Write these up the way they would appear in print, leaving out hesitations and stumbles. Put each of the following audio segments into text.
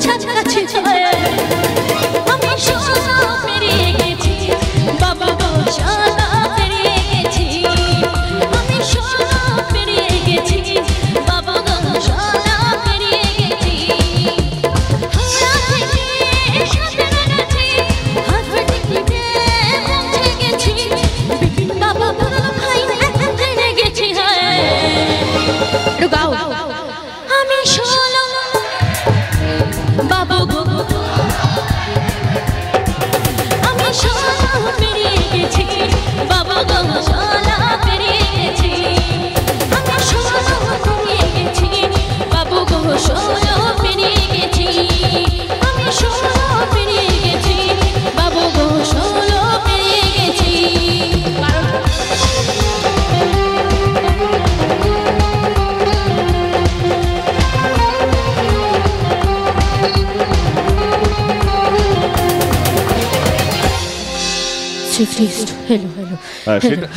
কাছাকাছি হয়ে আমি সোনা পেরিয়ে গেছি বাবা গো সোনা পেরিয়ে গেছি আমি সোনা পেরিয়ে গেছি বাবা গো সোনা পেরিয়ে গেছি হাওড়া থেকে সাঁতরাগাছি হাওড়া থেকে পৌঁছে গেছি বিপিন বাবা বড় ভাই এখন জেনে গেছি হায় গাও আমি সোনা বাবা গো আমি সোনা পেরিয়ে গেছি বাবা গো সোনা পেরিয়ে গেছি আমি সোনা পেরিয়ে গেছি বাবা গো সোনা পেরিয়ে গেছি আমি সোনা পেরিয়ে গেছি বাবা গো সোনা পেরিয়ে গেছি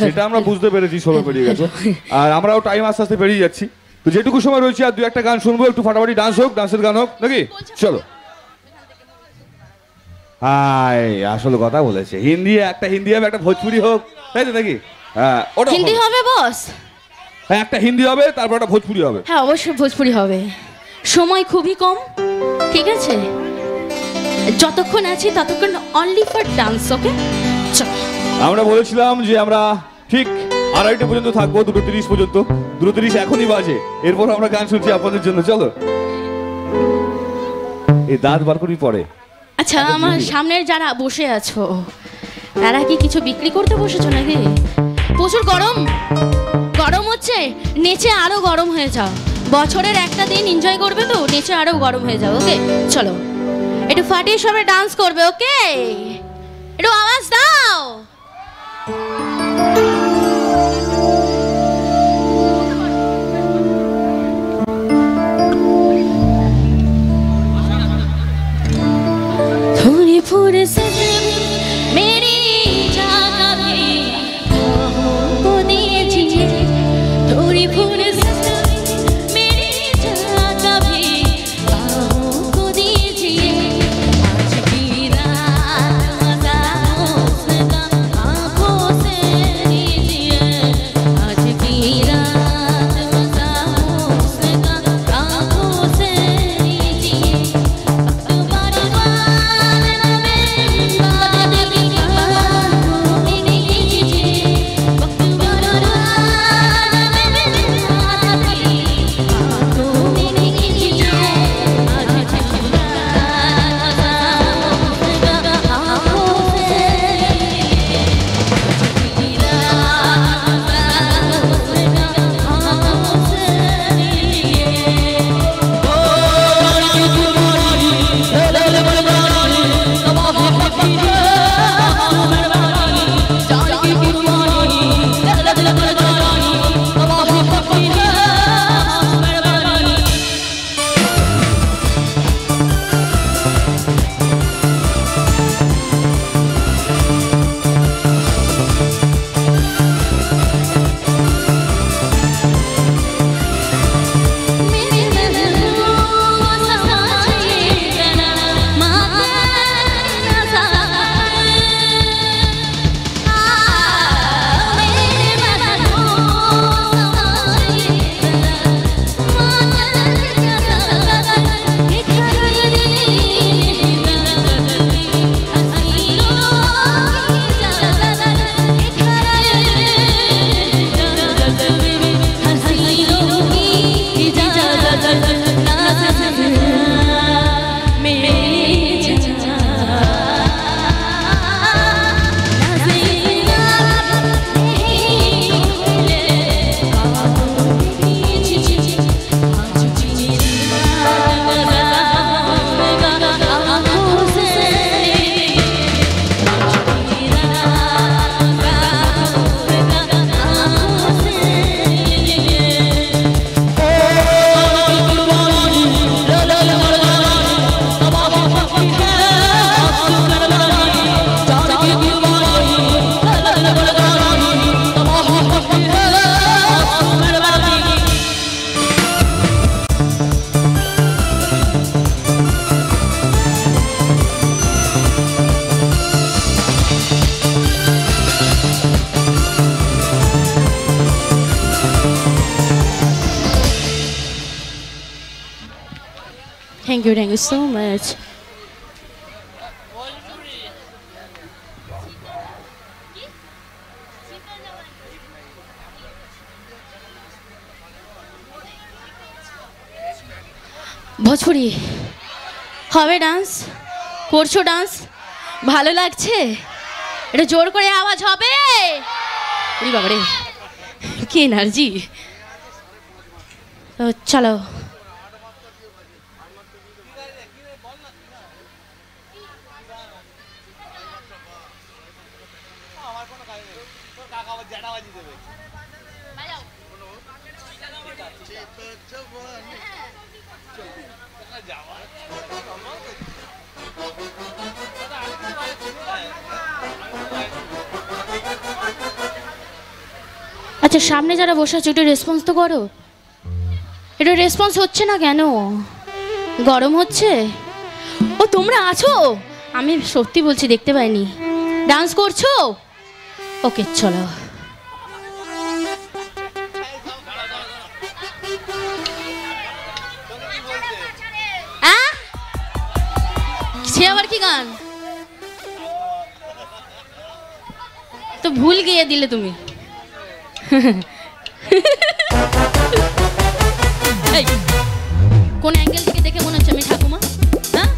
সেটা আমরা বুঝতে পেরেছি, ষোলো পেরিয়ে গেছো আর আমরাও টাইম আস্তে আস্তে পেরিয়ে যাচ্ছি। তো যেটুকু সময় রয়েছে আর দু একটা গান শুনবো, একটু ফাটাফাটি ডান্স হোক, ডান্সের গান হোক নাকি? চলো। হাই আসল কথা বলেছে, হিন্দি একটা হিন্দি হবে, একটা ভোজপুরি হোক, তাই তো নাকি? হ্যাঁ ওটা হিন্দি হবে বস। হ্যাঁ একটা হিন্দি হবে, তারপর একটা ভোজপুরি হবে। হ্যাঁ অবশ্যই ভোজপুরি হবে, সময় খুবই কম, ঠিক আছে? যতক্ষণ আছি ততক্ষণ অনলি ফর ডান্স, ওকে? চলো। আমরা বলেছিলাম যে আমরা ঠিক 2:30 পর্যন্ত থাকবো, 2:30 পর্যন্ত। 2:30 এখনই বাজে, এরপর আমরা গান শুনছি আপনাদের জন্য। চলো এই দাঁত বার করি পরে। আচ্ছা আমার সামনের যারা বসে আছো তারা কি কিছু বিক্রি করতে বসেছো নাকি? প্রচুর গরম গরম হচ্ছে, নেচে আরো গরম হয়ে যাও। বছরের একটা দিন এনজয় করবে তো, নেচে আরো গরম হয়ে যাও, ওকে? চলো একটু ফাটিয়ে সবাই ডান্স করবে, ওকে? একটু আওয়াজ দাও। थोड़ी फुर्सत मेरी जागा भी को दीजिए, थोड़ी फुर्सत मेरी जागा भी को दीजिए। आज की रात मजा thank you so much. Bhojpuri হবে ডান্স? করছো ডান্স? ভালো লাগছে? এটা জোর করে আওয়াজ হবে। বাবারে কি এনার্জি। চলো আচ্ছা, সামনে যারা বসে আছে একটু রেসপন্স তো করো। এটা রেসপন্স হচ্ছে না কেন? গরম হচ্ছে? ও তোমরা আছো, আমি সত্যি বলছি দেখতে পাইনি। ডান্স করছো? ওকে চলো। সে আবার কি গান? তো ভুল গিয়ে দিলে তুমি। কোন অ্যাঙ্গেল থেকে দেখে মনে হচ্ছে আমি ঠাকুমা? হ্যাঁ,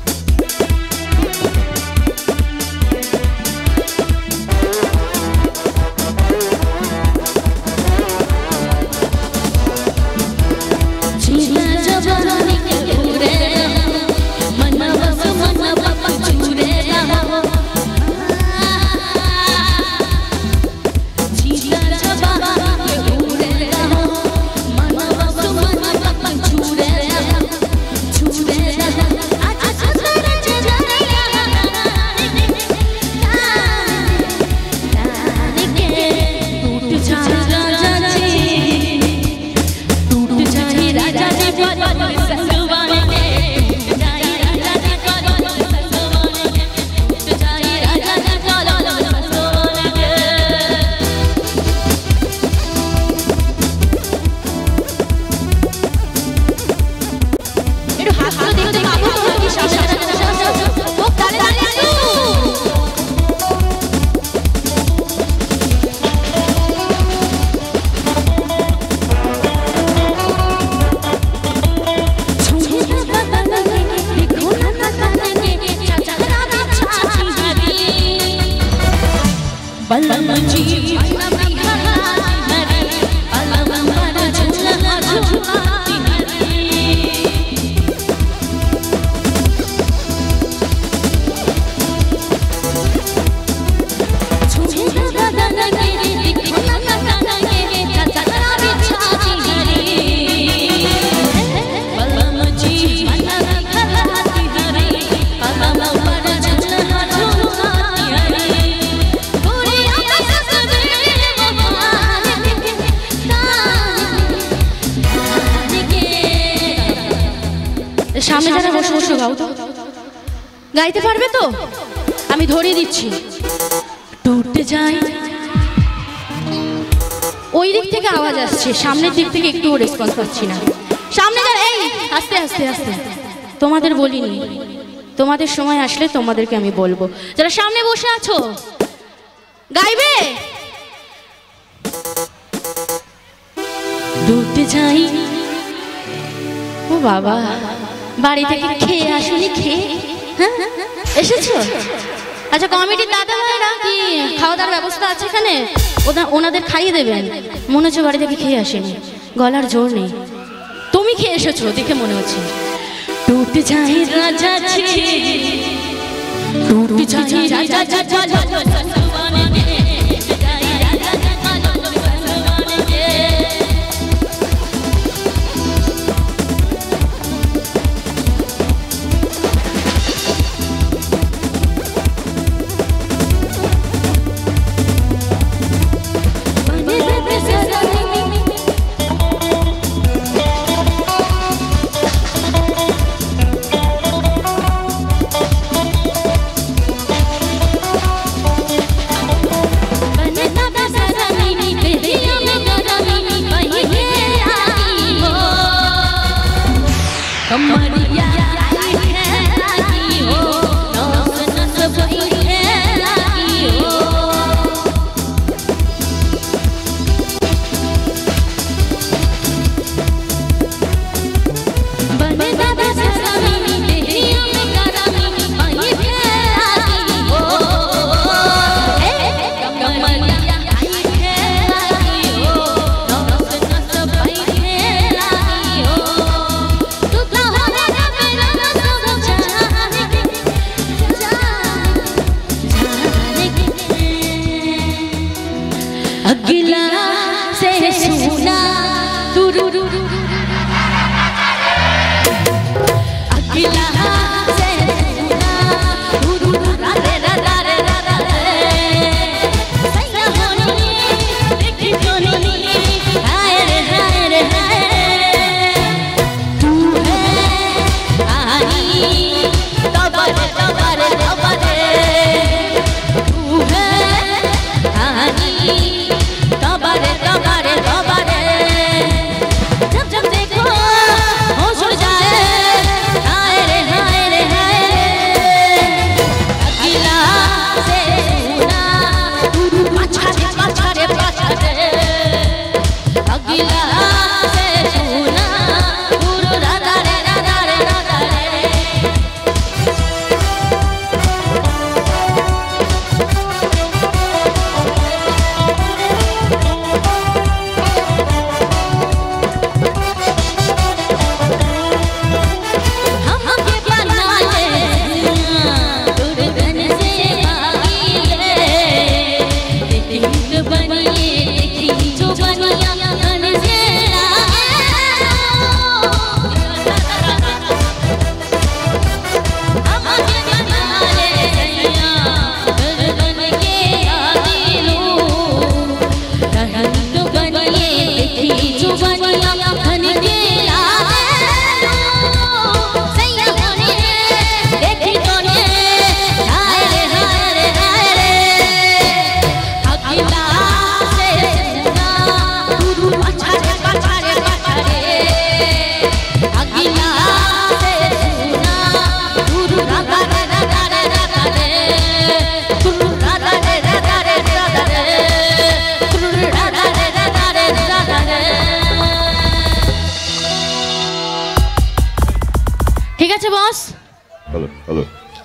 সামনে যারা বসে বসে গাও তো, গাইতে পারবে তো? আমি ধরিয়ে দিচ্ছি। টুটে যাই, ওই দিক থেকে আওয়াজ আসছে, সামনের দিক থেকে একটু রেসপন্স পাচ্ছি না। সামনে যারা, এই আস্তে আস্তে আস্তে, তোমাদের বলিনি, তোমাদের সময় আসলে তোমাদেরকে আমি বলবো। যারা সামনে বসে আছো গাইবে। টুটে যাই, ও বাবা, বাড়ি থেকে খেয়ে আসুনি? খেয়ে হ্যাঁ এসেছো? আচ্ছা, কমিটির দাদা ভাইরা কি খাওয়া দাওয়ার ব্যবস্থা আছে এখানে? ওনাদের খাইয়ে দেবেন। মনে হচ্ছে বাড়ি থেকে খেয়ে আসেনি, গলার জোর নেই। তুমি খেয়ে এসেছো দেখে মনে হচ্ছে। টুটে যাই রাজা ছি, টুটে যাই রাজা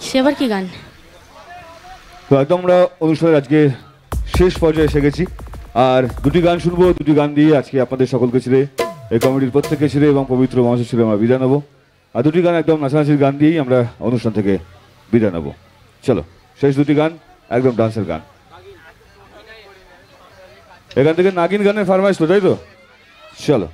সেবার কি গান? তো একদম আমরা অনুষ্ঠানের আজকে শেষ পর্যায়ে এসে গেছি, আর দুটি গান শুনবো। দুটি গান দিয়ে আজকে আপনাদের সকলকে ছেড়ে, এই কমিটির প্রত্যেককে ছেড়ে এবং পবিত্র মানুষের ছেড়ে আমরা বিদায় নেবো। আর দুটি গান একদম নাচানাচির গান দিয়েই আমরা অনুষ্ঠান থেকে বিদায় নেবো। চলো, শেষ দুটি গান একদম ডান্সের গান। এখান থেকে নাগিন গানের ফরমাইশ তো, তাই তো? চলো।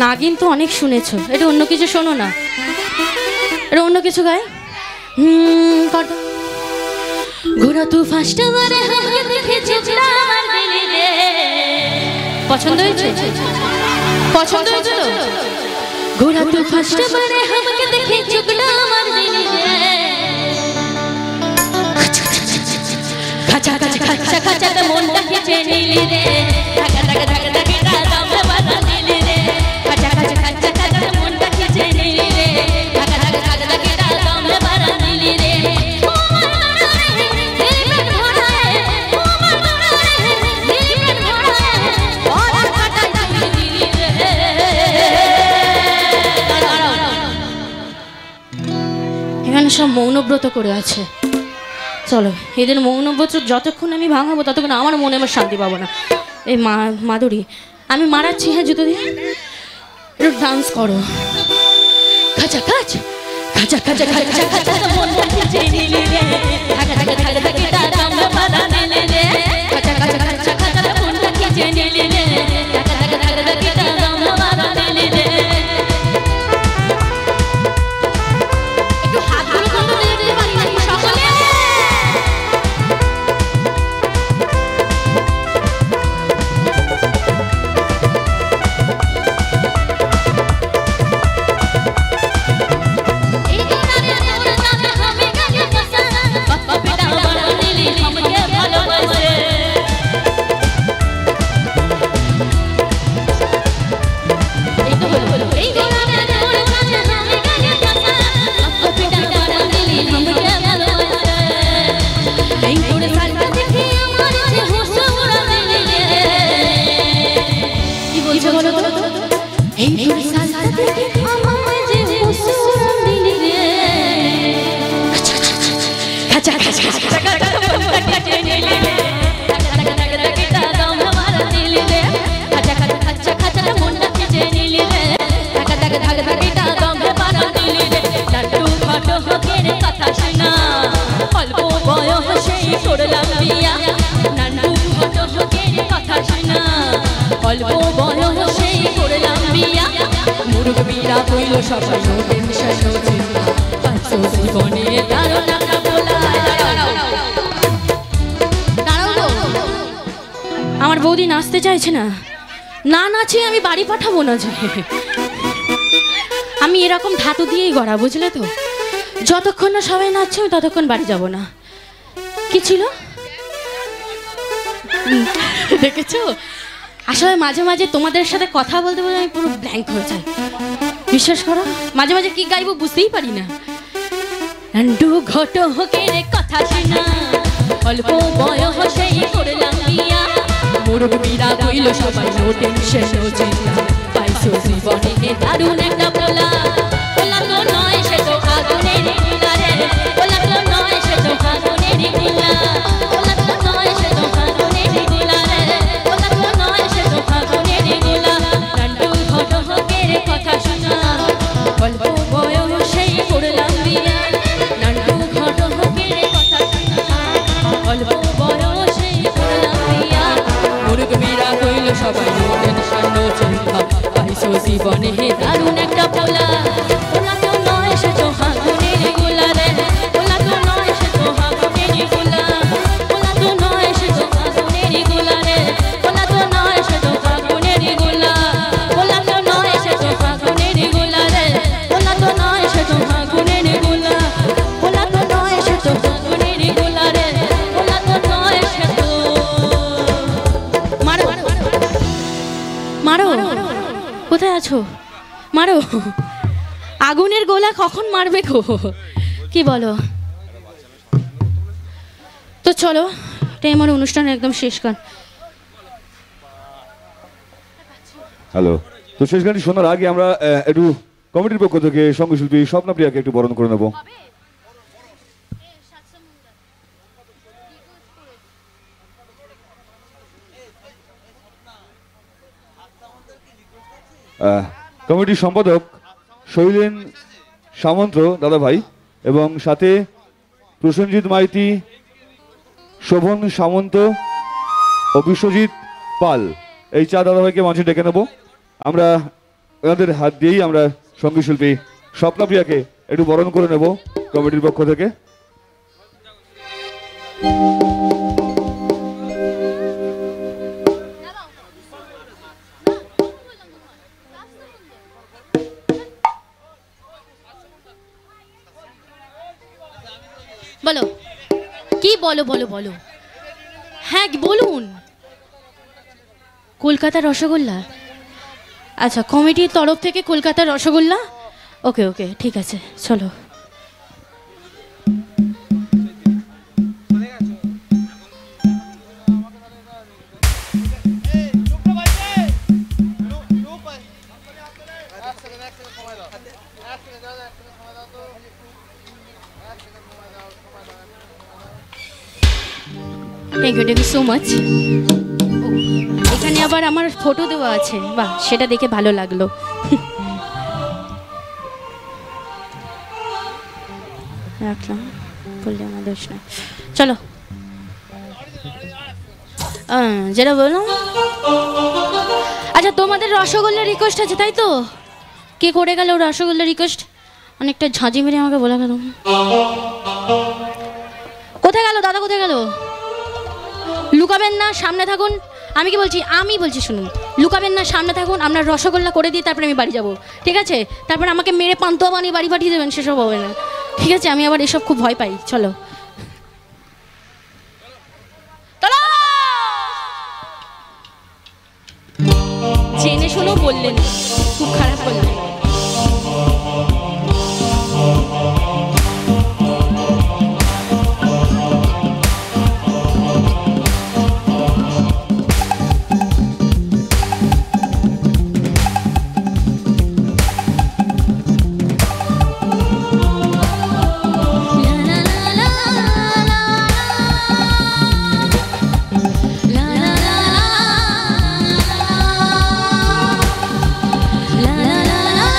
নাগিন তো অনেক শুনেছো, এটা অন্য কিছু শোনো না, এটা অন্য কিছু গায়। কর দাও। ঘোরা তু ফার্স্ট বারে আমাকে দেখে চোখটা আমার দিলি রে। পছন্দ হয়েছে? পছন্দ হয়েছে তো? ঘোরা তু ফার্স্ট বারে আমাকে দেখে চোখটা আমার দিলি রে। খাচা খাচা খাচা খাচা তো মনটা খিচে নিলি রে। ঢাকা ঢাকা ঢাকা ঢাকা দামে বাধা দিলি রে। খাচা খাচা খাচা খাচা তো মনটা খিচে নিলি রে। ঢাকা ঢাকা ঢাকা ঢাকা দামে বাধা দিলি রে। ও আমার দোড়ারে দিলি পেট ভরা রে। ও আমার দোড়ারে দিলি পেট ভরা রে। ওরা কাটা দিলি রে। এখানে সব মৌনব্রত করে আছে। চলো এদের মৌনব্রত যতক্ষণ আমি ভাঙাবো ততক্ষণ আমার মনে আমার শান্তি পাবো না। এই মাধুরী আমি মারাচ্ছি, হ্যাঁ জুতো দিয়ে একটু ডান্স করো। খাচা খাচ খাচা খাচা খাচা খাচা মনটা খিচে নিলি রে। ঢাকা ঢাকা ঢাকা ঢাকা দামে বাধা দিলি রে। খাচা খাচা খাচা খাচা মনটা খিচে নিলি রে। ঢাকা ঢাকা ঢাকা ঢাকা দামে বাধা দিলি রে। একটু হাতগুলো কিন্তু দিতে পারি না সকলে। আমার বৌদি নাচতে চাইছে না, না নাচিয়ে আমি বাড়ি পাঠাবো না যে। আমি এরকম ধাতু দিয়েই গড়া, বুঝলে তো? যতক্ষণ না সবাই নাচছে আমি ততক্ষণ বাড়ি যাব না। কি ছিল দেখেছো? আসলে মাঝে মাঝে তোমাদের সাথে কথা বলতে বলতে আমি পুরো ব্ল্যাঙ্ক হয়ে যাই, বিশ্বাস করো। মাঝে মাঝে কি গাইবো বুঝতেই পারি না। নান্ডু ঘটকের কথা শোনা, অল্প বয়সেই করলাম বিয়া। মুরব্বিরা কইল সবাই নো টেনশন নো চিন্তা, পাইছো জীবনে দারুণ একটা পোলা। পোলা তো নয় সে তো আগুনের গোলা রে। পোলা তো নয় সে তো আগুনের গোলা। পোলা তো নয় সে তো আগুনের গোলা রে। পোলা তো নয় সে তো আগুনের গোলা। নান্ডু ঘটকের কথা শোনা, অল্প বয়সেই করলাম বিয়া। নান্ডু ঘটকের কথা শোনা, অল্প বয়সেই করলাম বিয়া। মুরব্বিরা কইল সবাই নো টেনশন নো চিন্তা, পাইছো জীবনে দারুণ একটা পোলা। পোলা তো নয় সে তো আগুনের গোলা রে। পোলা তো নয় সে তো আগুনের গোলা। পোলা তো নয় সে তো আগুনের গোলা রে। পোলা তো নয় সে তো আগুনের গোলা। পোলা তো নয় সে তো আগুনের গোলা রে। পোলা তো নয় সে তো আগুনের গোলা। পোলা তো নয় সে তো আগুনের গোলা রে। পোলা তো নয় সে তো। মারো মারো, কোথায় আছো? মারো। আগুনের গোলা কখন মারবে গো? কি বলো? তো চলো, এটাই আমার অনুষ্ঠানের একদম শেষ গান। হ্যালো, তো শেষ গানটি শোনার আগে আমরা একটু কমিটির পক্ষ থেকে সঙ্গীতশিল্পী স্বপ্নপ্রিয়াকে একটু বরণ করে নেব। কমিটির সম্পাদক শৈলেন সামন্ত দাদা ভাই এবং সাথে প্রসেনজিৎ মাইতি, শোভন সামন্ত ও বিশ্বজিৎ পাল, এই চার দাদাভাইকে মঞ্চে ডেকে নেব। আমরা ওনাদের হাত দিয়েই আমরা সঙ্গীত শিল্পী স্বপ্নপ্রিয়াকে একটু বরণ করে নেব কমিটির পক্ষ থেকে। বলো কি বলো বলো বলো, হ্যাঁ বলুন। কলকাতার রসগোল্লা, আচ্ছা কমিটির তরফ থেকে কলকাতার রসগোল্লা, ওকে ওকে ঠিক আছে চলো। Thank you so much. এখানে আবার আমার ফটো দেওয়া আছে, বাহ সেটা দেখে ভালো লাগলো। রাখলাম, বললে আমার দোষ না। চলো যেটা বললাম, আচ্ছা তোমাদের রসগোল্লার রিকোয়েস্ট আছে তাই তো? কে করে গেল রসগোল্লার রিকোয়েস্ট? অনেকটা ঝাঁঝি মেরে আমাকে বলা গেল। কোথায় গেল দাদা, কোথায় গেল? লুকাবেন না, সামনে থাকুন। আমি বলছি শুনুন, লুকাবেন না, সামনে থাকুন। আপনার রসগোল্লা করে দিয়ে তারপরে আমি বাড়ি যাব, ঠিক আছে? তারপর আমাকে মেরে পান্তুয়া বানিয়ে বাড়ি পাঠিয়ে দেবেন, সেসব হবে না, ঠিক আছে? আমি আবার এসব খুব ভয় পাই। চলো জেনে শুনো বললেন, খুব খারাপ করলেন। La la la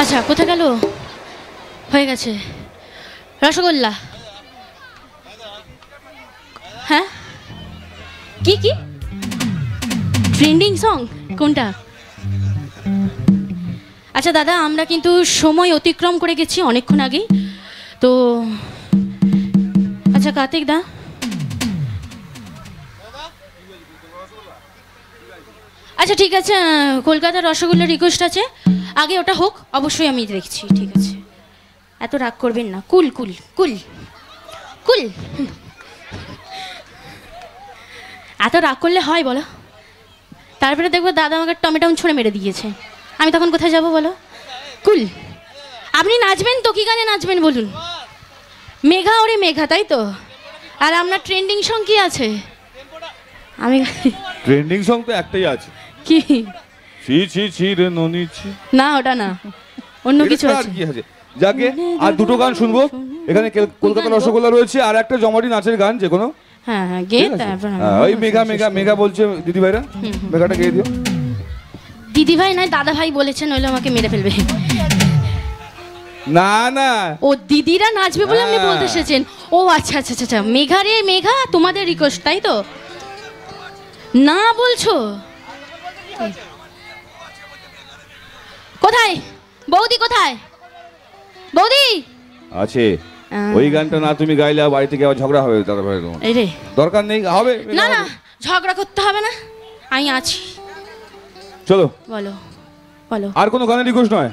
আচ্ছা কোথায় গেল? হয়ে গেছে। রসগোল্লা। হ্যাঁ কি কি ট্রেন্ডিং সং কোনটা? আচ্ছা দাদা, আমরা কিন্তু সময় অতিক্রম করে গেছি অনেকক্ষণ আগেই তো। আচ্ছা কার্তিক দা, আচ্ছা ঠিক আছে, কলকাতার রসগোল্লার রিকোয়েস্ট আছে, আগে ওটা হোক, অবশ্যই আমি দেখছি। ঠিক আছে, এত রাগ করবেন না, কুল কুল কুল কুল। এত রাগ করলে হয় বলো? তারপরে দেখবো দাদা আমাকে টমেটো ছুঁড়ে মেরে দিয়েছে, আমি তখন কোথায় যাব বলো? কুল। আপনি নাচবেন তো? কি গানে নাচবেন বলুন? মেঘা ওরে মেঘা, তাই তো? আর আপনার ট্রেন্ডিং সং কি আছে? আমি ট্রেন্ডিং সং তো একটাই আছে, কি? ছি ছি ছি রে ননি ছি। না ওটা না, অন্য কিছু আর আছে। কি আছে? যাকে আর দুটো গান শুনবো। এখানে কলকাতা রসগোল্লা রয়েছে, আর একটা জমাটি নাচের গান যে কোনো। হ্যাঁ হ্যাঁ গে, তারপর ওই মেঘা মেঘা মেঘা বলছে দিদি ভাইরা, মেঘাটা গেয়ে দিও। দিদি ভাই নয় দাদা ভাই বলেছেন, নইলে আমাকে মেরে ফেলবে। না না, ও দিদিরা নাচবে বলে আপনি বলতে এসেছেন? ও আচ্ছা আচ্ছা আচ্ছা, মেঘা রে মেঘা, তোমাদের রিকোয়েস্ট তাই তো? না বলছো? কোথায় বৌদি? কোথায় বৌদি? আছে ওই গানটা না তুমি গাইলে বাড়ি থেকে আবার ঝগড়া হবে দাদা ভাই। এই রে, দরকার নেই, হবে না না, ঝগড়া করতে হবে না, আমি আছি। চলো বলো বলো। আর কোনো গানের রিকোয়েস্ট নয়,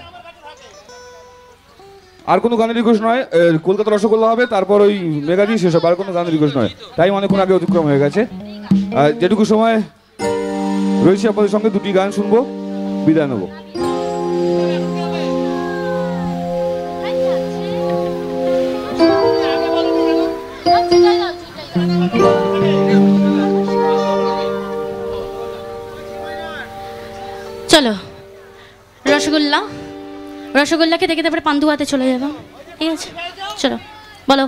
আর কোনো গানের রিকোয়েস্ট নয়। কলকাতা রসগোল্লা হবে, তারপর ওই মেগাজি শেষ হবে। আর কোনো গানের রিকোয়েস্ট নয়, টাইম অনেকক্ষণ আগে অতিক্রম হয়ে গেছে। যেটুকু সময় রয়েছে আপনাদের সঙ্গে দুটি গান শুনবো, বিদায় নেবো। চলো রসগোল্লা, রসগোল্লাকে দেখে তারপরে পান্তুয়াতে চলে যাবো, ঠিক আছে? চলো বলো।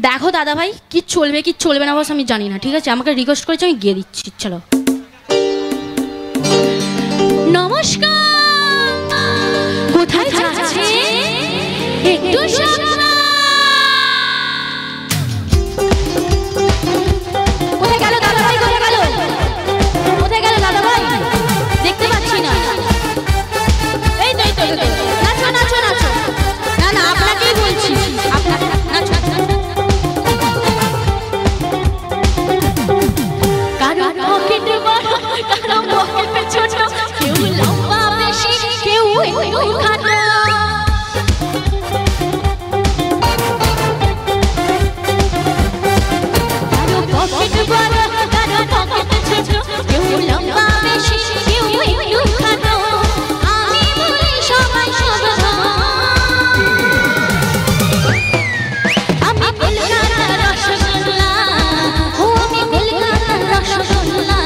দেখো দাদা ভাই, কি চলবে কি চলবে না বস আমি জানি না, ঠিক আছে? আমাকে রিকোয়েস্ট করেছে, আমি গিয়ে দিচ্ছি। চলো। নমস্কার। কোথায় যাচ্ছে একটু কোথায় গেল দাদা ভাই? কোথায় গেল? কোথায় গেল দাদা ভাই? দেখতে পাচ্ছি না। এই তো এই তো, নাচো নাচো নাচো। না না, আপনাকেই বলছি, আপনাকে নাচো। কারো পকেটে বড়, কারো পকেটে ছোট, কেউ লম্বা বেশি, কেউ একটু খাটো। কারো পকেটে বড়, কারো পকেটে ছোট, কেউ লম্বা বেশি, কেউ একটু খাটো। আমি বলি সবাই সমান। আমি কলকাতার রসগোল্লা, ও আমি কলকাতার রসগোল্লা।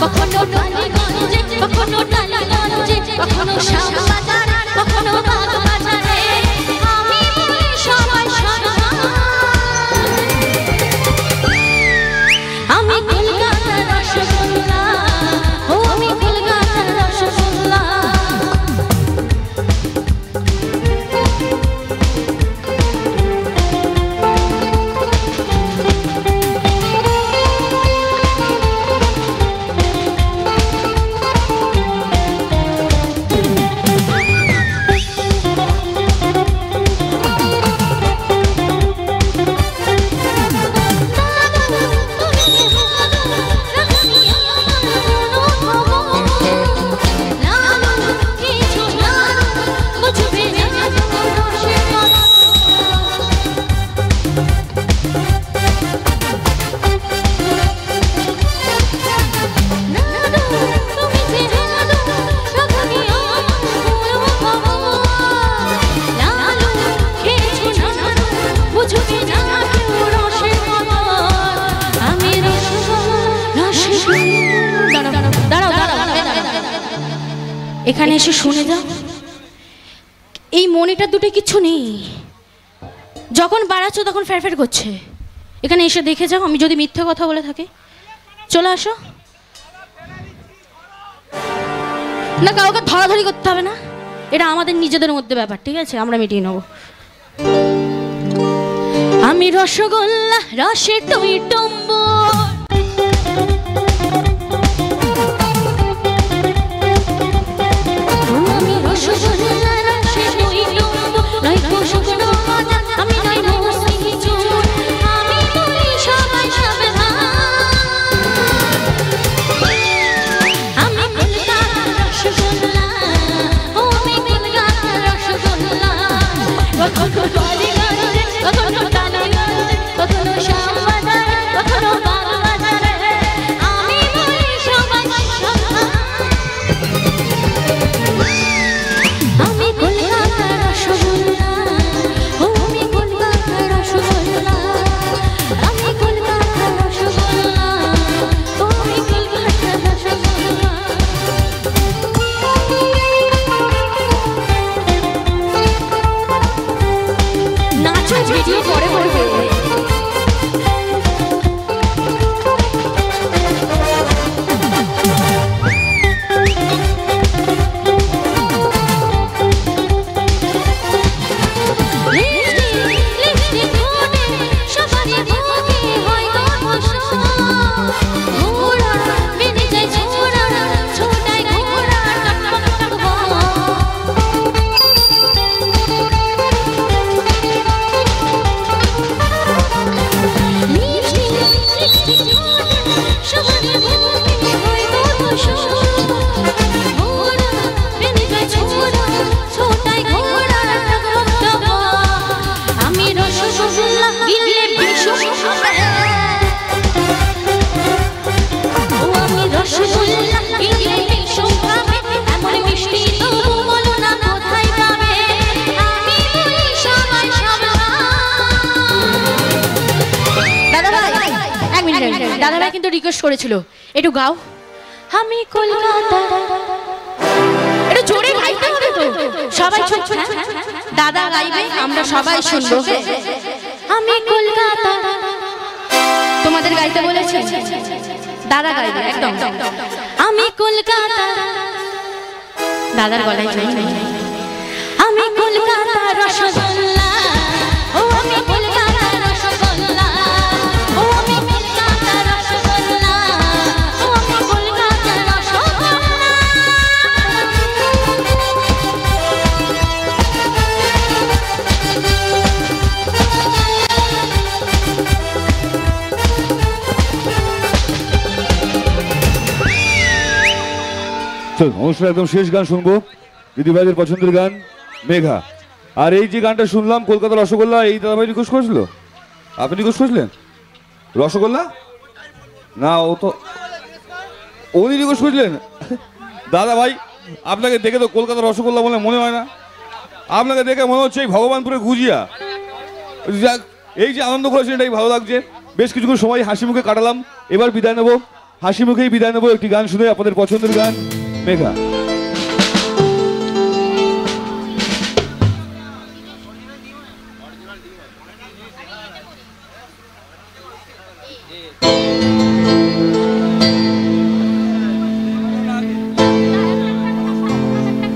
কখনো টালিগঞ্জে, কখনো টালিগঞ্জে, কখনো শ্যামবাজারে, কখনো বাগবাজারে। আমি বলি সবাই সমান। আমি কলকাতার রসগোল্লা, ও আমি কলকাতার রসগোল্লা। এখানে এসে শুনে যাও, এই মনিটার দুটো কিচ্ছু নেই, যখন বাড়াচ্ছ তখন ফ্যারফ্যার করছে। এখানে এসে দেখে যাও, আমি যদি মিথ্যে কথা বলে থাকি। চলে আসো। না কাউকে ধরাধরি করতে হবে না, এটা আমাদের নিজেদের মধ্যে ব্যাপার, ঠিক আছে? আমরা মিটিয়ে নেবো। আমি রসগোল্লা রসে টই টম্বো, আমি রসগোল্লা রসে টই টম্বো, নই শুকনো মজা আমি নই মৌসুমি চুল, আমি বলি সবাই সাবধান, আমি কলকাতার রসগোল্লা, ও আমি কলকাতার রসগোল্লা, কখনো বালিগঞ্জে কখনো টালিগঞ্জে কখনো শ্যামবাজারে কখনো বাগবাজারে, আমি বলি সবাই সাবধান, আমি কলকাতার রসগোল্লা, ও আমি কলকাতার রসগোল্লা, আমি কলকাতার রসগোল্লা, ও আমি কলকাতার রসগোল্লা। নাচো, ভিডিও পরে করবে। লিপস্টিক ঠোঁটে সবারই বুকে হয় গন্ধ, ঘোড়া বেঁধে যায় ছোড়া, ছোটায় ঘোড়া টক টক টক লিপস্টিক ঠোঁটে সবারই বুকে হয় গন্ধ, ঘোড়া বেঁধে যায় ছোড়া, ছোটায় ঘোড়া টক টক টক, আমি রসগোল্লা গিলে বিশু খাবে, ও আমি রসগোল্লা গিলে বিশু খাবে, এমন মিষ্টি তবু বলো না কোথায় যাবে, আমি বলি সবাই সাবধান। দাদা ভাই, এক মিনিট, দাদা ভাই কিন্তু রিকোয়েস্ট করেছিল একটু গাও, আমি কলকাতা, একটু জোরে গাইতে হবে তো, সবাই ছোট ছোট, দাদা গাইবে আমরা সবাই শুনবো, আমি কলকাতা, তোমাদের গাইতে বলেছে, দাদা গাইবে একদম, আমি কলকাতা, দাদার গলায় জয়, আমি কলকাতা রসগোল্লা, ও আমি কলকাতা রসগোল্লা, ও আমি কলকাতা রসগোল্লা, ও আমি কলকাতা রসগোল্লা। চল অনুষ্ঠান একদম শেষ গান শুনবো, দিদি ভাইদের পছন্দের গান মেঘা। আর এই যে গানটা শুনলাম কলকাতা রসগোল্লা, এই দাদা ভাই রিকোয়েস্ট করেছিল, আপনি রিকোয়েস্ট করেছিলেন রসগোল্লা? না, ও তো উনি রিকোয়েস্ট করেছিলেন। দাদা ভাই আপনাকে দেখে তো কলকাতা রসগোল্লা বলে মনে হয় না, আপনাকে দেখে মনে হচ্ছে এই ভগবানপুরের গুজিয়া। যাক, এই যে আনন্দ করেছেন এটাই ভালো লাগছে, বেশ কিছুক্ষণ সময় হাসি মুখে কাটালাম, এবার বিদায় নেবো, হাসি মুখেই বিদায় নেবো একটি গান শুনে, আপনাদের পছন্দের গান মেঘা।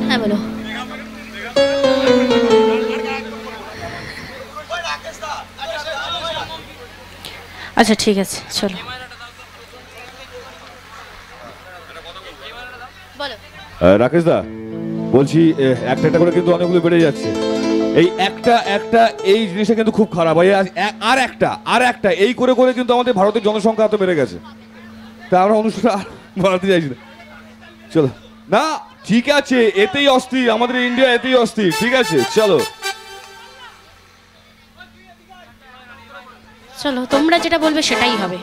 হ্যাঁ বলো। আচ্ছা ঠিক আছে, চলো বলো। রাকেশ দা বলছি, একটা একটা করে কিন্তু অনেকগুলো বেড়ে যাচ্ছে, এই একটা একটা এই জিনিসটা কিন্তু খুব খারাপ। আর একটা এই করে করে কিন্তু আমাদের ভারতের জনসংখ্যা এত বেড়ে গেছে, তা আমরা অনুষ্ঠান বাড়াতে চাইছি না। চলো না, ঠিক আছে, এতেই অস্থির, আমাদের ইন্ডিয়া এতেই অস্থির, ঠিক আছে চলো। চলো, তোমরা যেটা বলবে সেটাই হবে।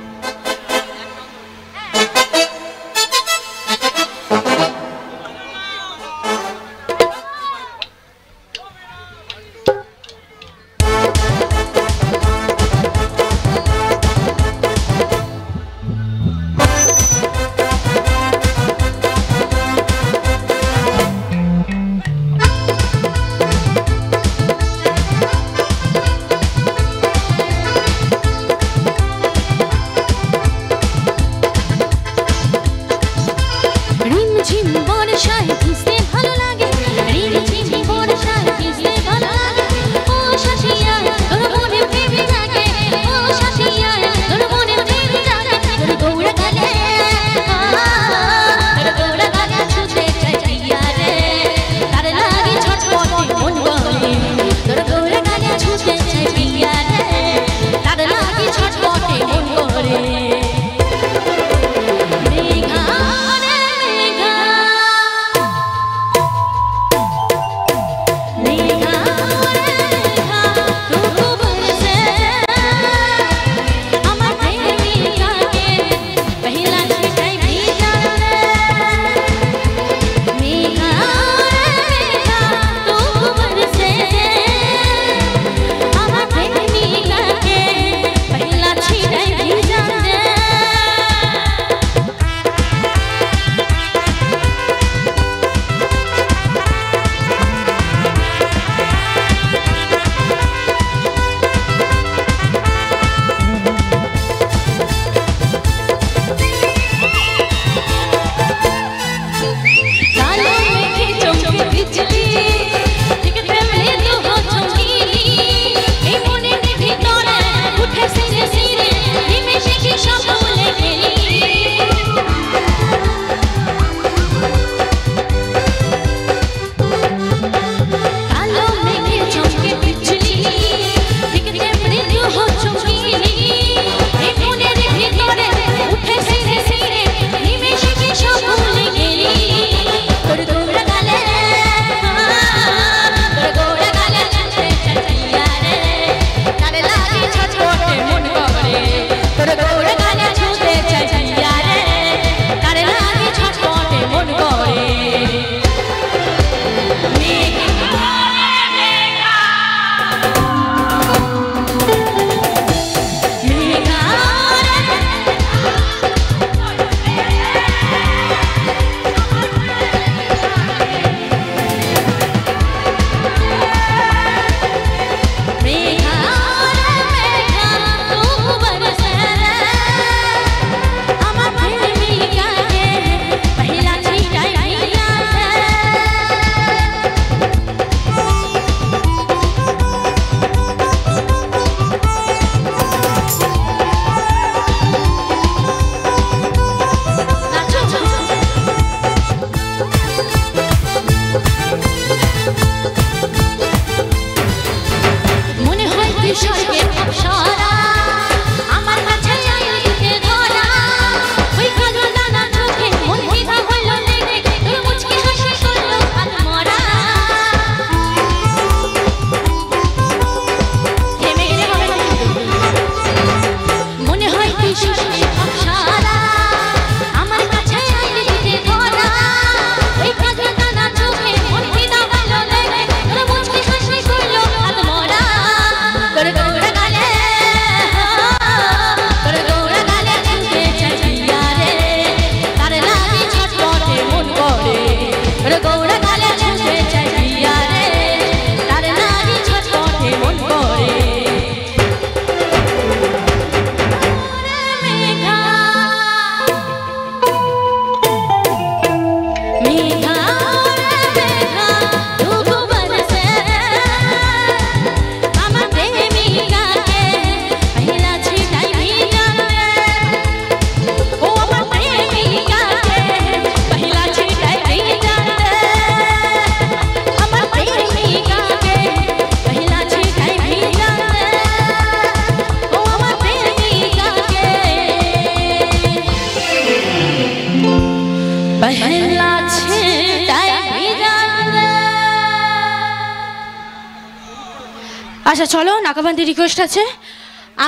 আচ্ছা চলো, নাকাবান্দি রিকোয়েস্ট আছে,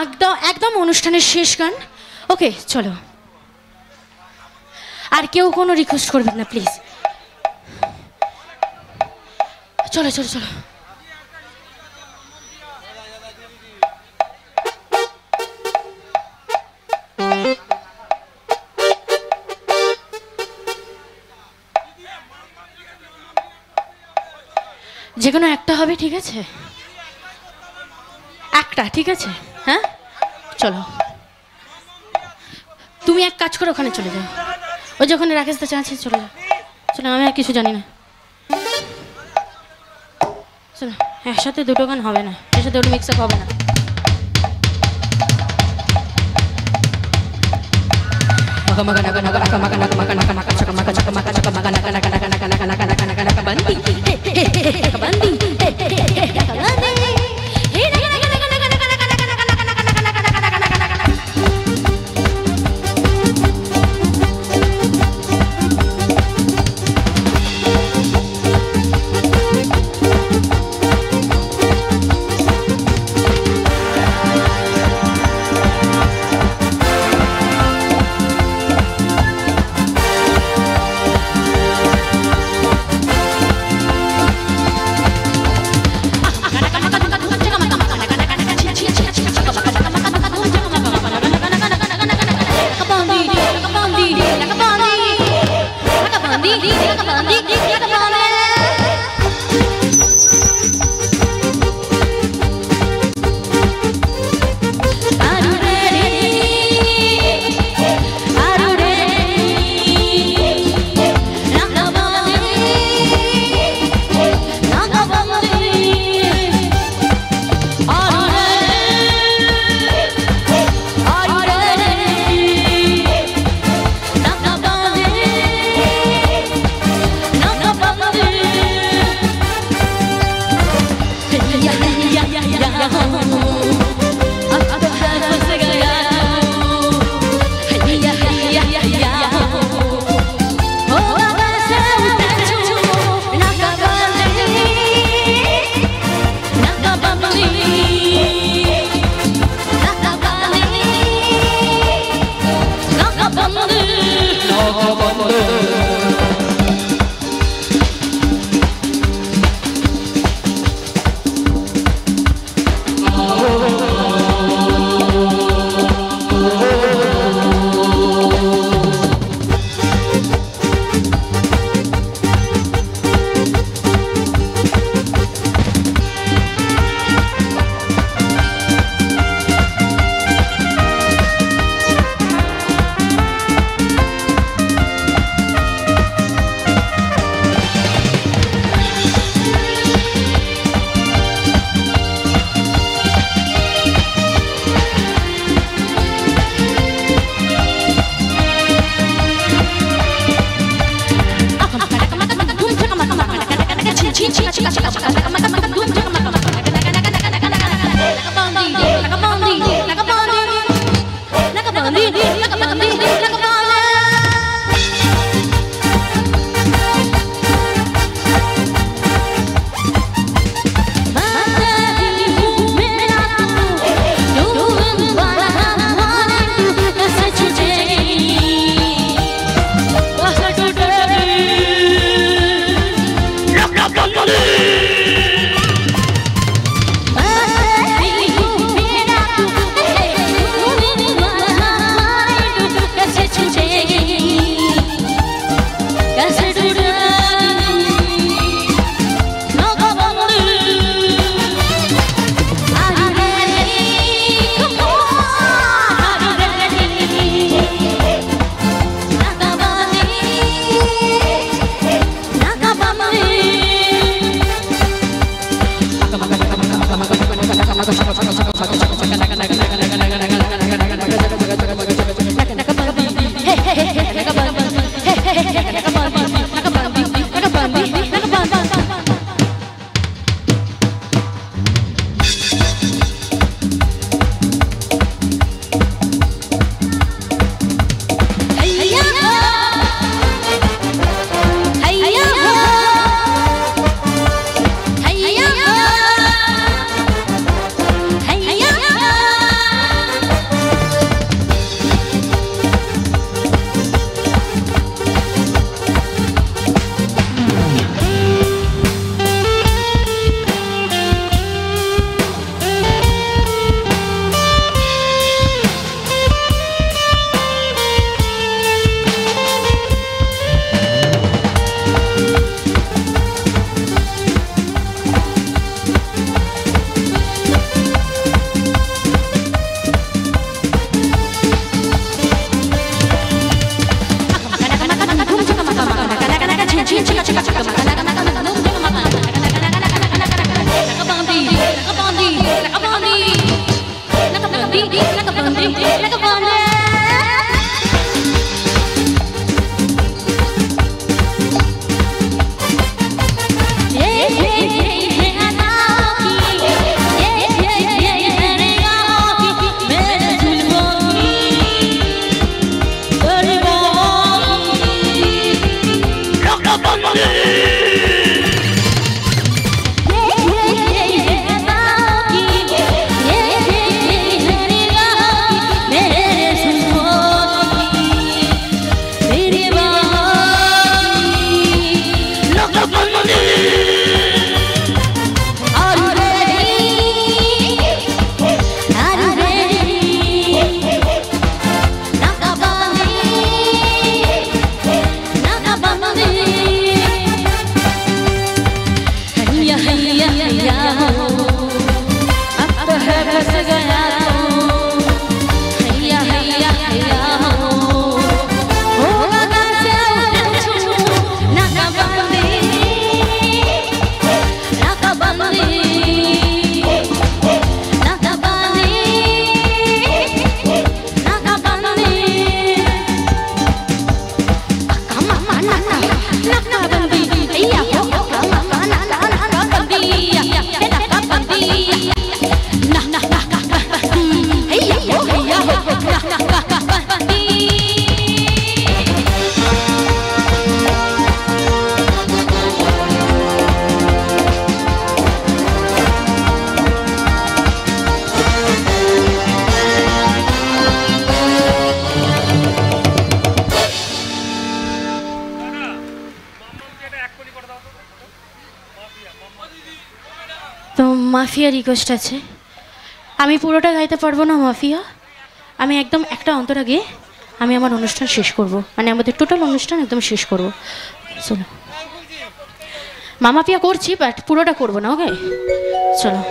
একদম একদম অনুষ্ঠানের শেষ গান। ওকে চলো, আর কেউ কোনো রিকোয়েস্ট করবেন না প্লিজ। চলো চলো চলো। যে কোনো একটা হবে, ঠিক আছে? একটা ঠিক আছে, হ্যাঁ চলো। তুমি এক কাজ করো, ওখানে চলে যাও, ওই যে ওখানে রাকেশ দা আছে, চলে যাও। চলো, আমি আর কিছু জানি না। চলো, একসাথে দুটো গান হবে না, একসাথে ওর মিক্স আপ হবে না। মাফিয়া রিকোয়েস্ট আছে, আমি পুরোটা গাইতে পারবো না মাফিয়া, আমি একদম একটা অন্তরা গিয়ে আমি আমার অনুষ্ঠান শেষ করব, মানে আমাদের টোটাল অনুষ্ঠান একদম শেষ করব। চলো মামা পিয়া করছি, বাট পুরোটা করবো না, ওকে? চলো।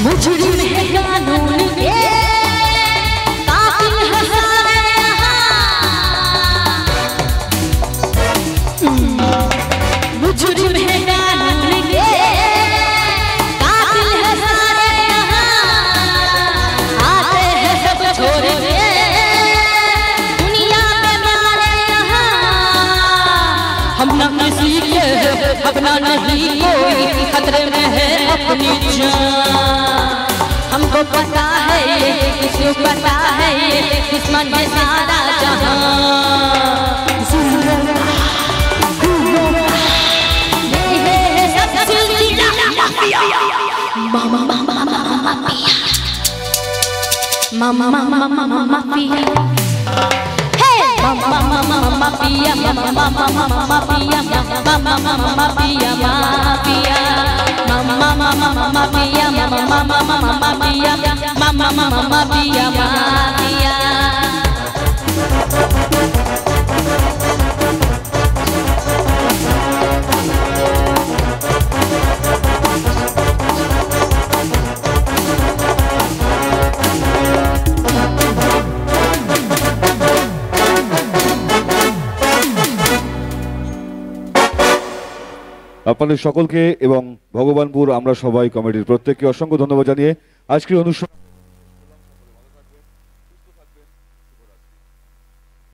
मुजरिम है कानून के कातिल है सारे यहाँ। मुजरिम है कानून के कातिल है सारे यहाँ। आते हैं सब छोड़ के दुनिया में मारे यहाँ। हम न किसी के अपना नहीं कोई खतरे में है अपनी जान। हमको पता है ये किसको पता है ये दुश्मन है सारा जहां। ये है सब सिलसिला माफिया मामा मामा माफिया मामा मामा माफिया हे मामा मामा माफिया मामा मामा माफिया मामा मामा mafia mafia mama mama mama pia mama mama mama pia mama mama pia pia আপনাদের সকলকে এবং ভগবানপুর আমরা সবাই কমিটির প্রত্যেককে অসংখ্য ধন্যবাদ জানিয়ে আজকের অনুষ্ঠান